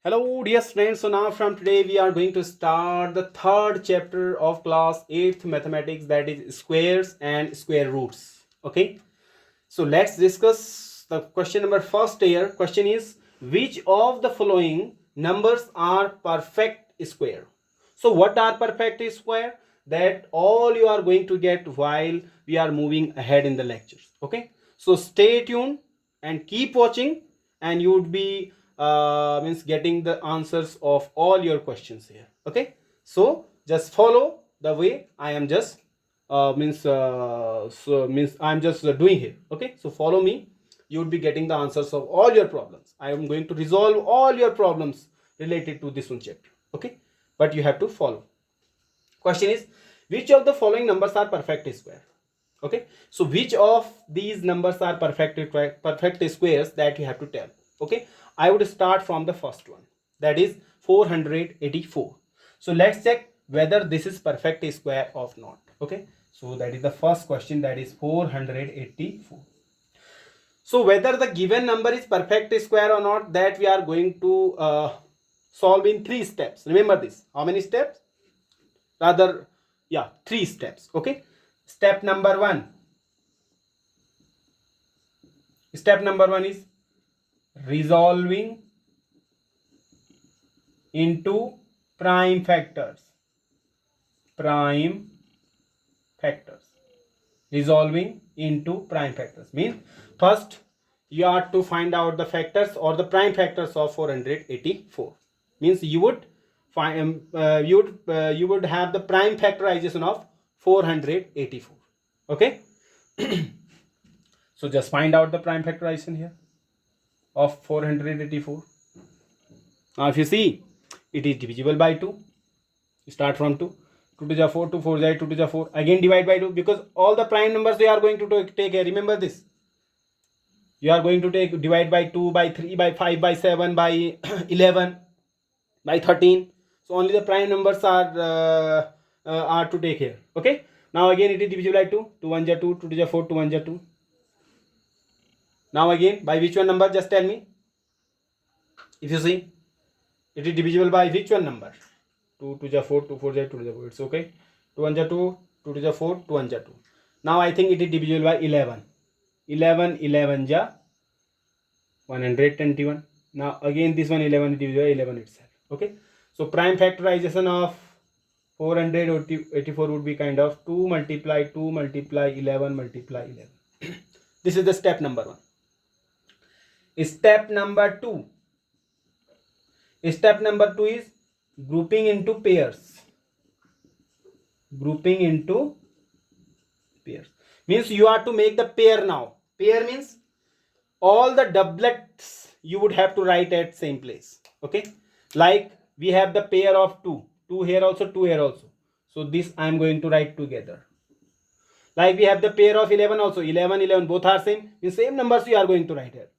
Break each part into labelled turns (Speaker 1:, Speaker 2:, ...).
Speaker 1: Hello dear friends, so now from today we are going to start the third chapter of class 8th mathematics, that is squares and square roots. Okay, so let's discuss the question number first here. Question is, which of the following numbers are perfect square? So what are perfect square? That all you are going to get while we are moving ahead in the lectures. Okay, so stay tuned and keep watching, and you would be means getting the answers of all your questions here. Okay, so just follow the way I am just means I'm just doing here. Okay, so follow me. You would be getting the answers of all your problems. I am going to resolve all your problems related to this one chapter. Okay, but you have to follow. Question is, which of the following numbers are perfect square? Okay, so which of these numbers are perfect squares, that you have to tell. Okay, I would start from the first one, that is 484. So let's check whether this is perfect square or not. Okay, so that is the first question, that is 484. So whether the given number is perfect square or not, that we are going to solve in 3 steps. Remember this, how many steps? Rather, yeah, 3 steps. Okay, step number 1. Step number 1 is resolving into prime factors. Prime factors. Resolving into prime factors means first you are to find out the factors or the prime factors of 484. Means you would find you would have the prime factorization of 484. Okay. So just find out the prime factorization here of 484. Now if you see, it is divisible by 2. Start from 2. 2 to the 4, 2 4 is 2 to the 4. Again divide by 2, because all the prime numbers we are going to take here. Remember this. You are going to take divide by 2, by 3, by 5, by 7, by 11, by 13. So only the prime numbers are to take here. Okay. Now again it is divisible by 2. 2 1 ja 2, 2 to the 4, 2 1 ja 2. Now again by which one number? Just tell me. If you see, it is divisible by which one number? 2 to the 4, 2 4 ja 2 to the 4. It's okay. 2 1 ja 2, 2 to the 4, 2 1 ja 2. Now I think it is divisible by 11. 11 11 ja 121. Now again this one 11 is divisible by 11 itself. Okay. So prime factorization of 484 would be kind of 2 multiply 2 multiply 11 multiply 11. This is the step number 1. Step number 2. Step number 2 is grouping into pairs. Grouping into pairs means you are to make the pair now. Pair means all the doublets you would have to write at same place. Okay, like we have the pair of 2, 2 here also, 2 here also. So this I am going to write together. Like we have the pair of 11 also, 11 11 both are same. In same numbers we are going to write here.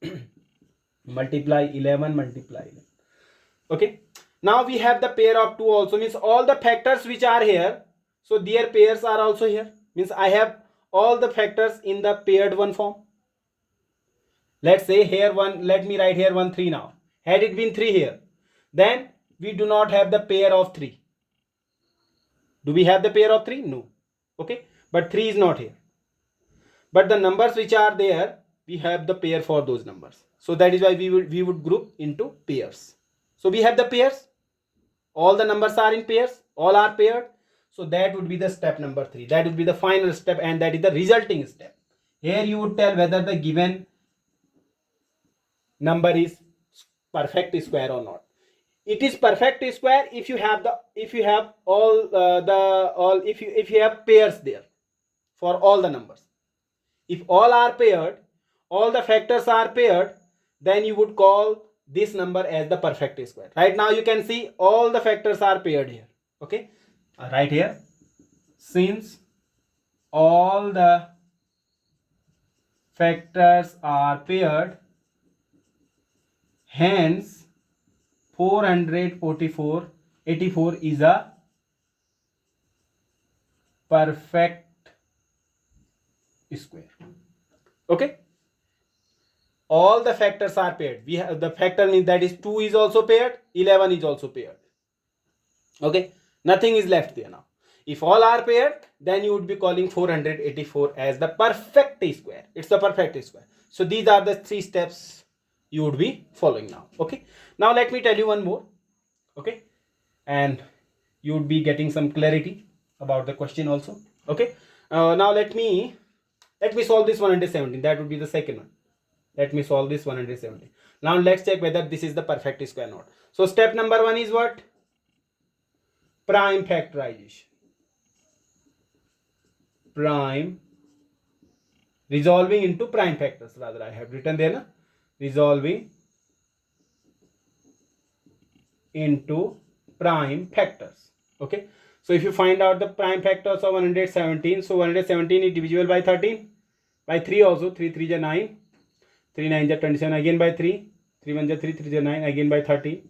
Speaker 1: Multiply 11 multiply 11. Okay, now we have the pair of 2 also, means all the factors which are here, so their pairs are also here. Means I have all the factors in the paired one form. Let's say here 1, let me write here 1 3 now. Had it been 3 here, then we do not have the pair of 3. Do we have the pair of 3? No. Okay, but 3 is not here. But the numbers which are there, we have the pair for those numbers. So that is why we would group into pairs. So we have the pairs. All the numbers are in pairs. All are paired. So that would be the step number 3. That would be the final step, and that is the resulting step. Here you would tell whether the given number is perfect square or not. It is perfect square if you have if you have pairs there for all the numbers. If all are paired, all the factors are paired, then you would call this number as the perfect square. Right now you can see all the factors are paired here. Okay, right here, since all the factors are paired, hence 484 is a perfect square. Okay, all the factors are paired. We have the factor means that is 2 is also paired, 11 is also paired. Okay, nothing is left there now. If all are paired, then you would be calling 484 as the perfect square. It's the perfect square. So these are the 3 steps you would be following now. Okay, now let me tell you one more. Okay, and you would be getting some clarity about the question also. Okay, now let me solve this 117. That would be the second one. Let me solve this 117. Now let's check whether this is the perfect square or not. So step number 1 is what? Prime factorization. Prime resolving into prime factors. Rather, I have written there, na? Resolving into prime factors. Okay, so if you find out the prime factors of 117, so 117 is divisible by 13, by 3 also. 3 3 is 9, 3 9 is 27, again by 3, 3 1 is 3, 3 is 9, again by 13.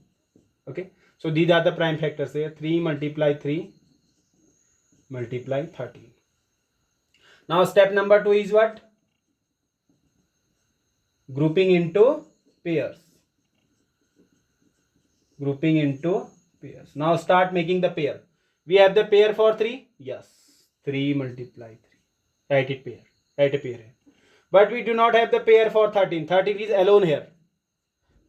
Speaker 1: Okay, so these are the prime factors here. 3 multiply 3 multiply 13. Now step number 2 is what? Grouping into pairs. Grouping into pairs. Now start making the pair. We have the pair for 3. Yes, 3 multiply 3. Write it pair. Write a pair here. But we do not have the pair for 13. 13 is alone here.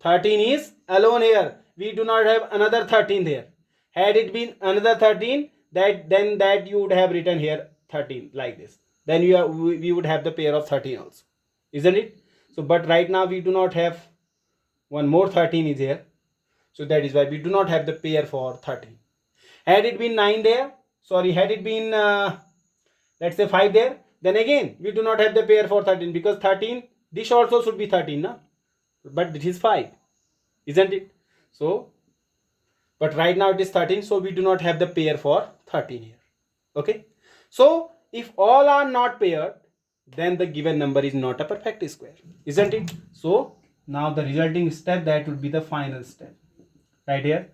Speaker 1: 13 is alone here. We do not have another 13 there. Had it been another 13, then that you would have written here 13 like this. Then we would have the pair of 13 also, isn't it? So but right now we do not have one more 13 is here. So that is why we do not have the pair for 13. Had it been 9 there, sorry, had it been let's say 5 there, then again we do not have the pair for 13, because 13, this also should be 13, na? But this is 5, isn't it? So but right now it is 13, so we do not have the pair for 13 here. Okay, so if all are not paired, then the given number is not a perfect square, isn't it? So now the resulting step, that would be the final step right here.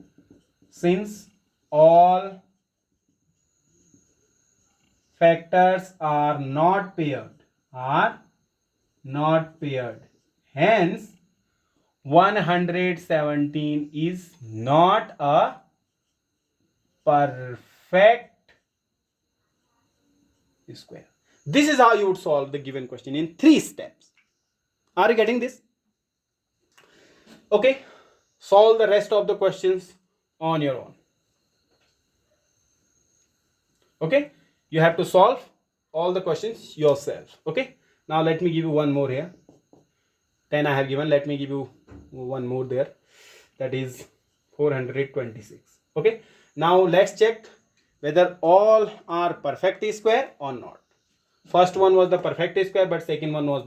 Speaker 1: Since all factors are not paired, hence 117 is not a perfect square. This is how you would solve the given question in 3 steps. Are you getting this? Okay, solve the rest of the questions on your own. Okay, you have to solve all the questions yourself. Okay, now let me give you one more here. 10 I have given. Let me give you one more there. That is 426. Okay, now let's check whether all are perfect square or not. First one was the perfect square, but second one was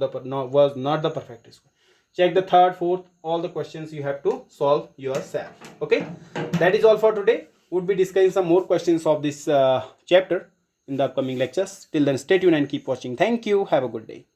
Speaker 1: not the perfect square. Check the third, fourth, all the questions you have to solve yourself. Okay, that is all for today. Would be discussing some more questions of this chapter in the upcoming lectures. Till then, stay tuned and keep watching. Thank you. Have a good day.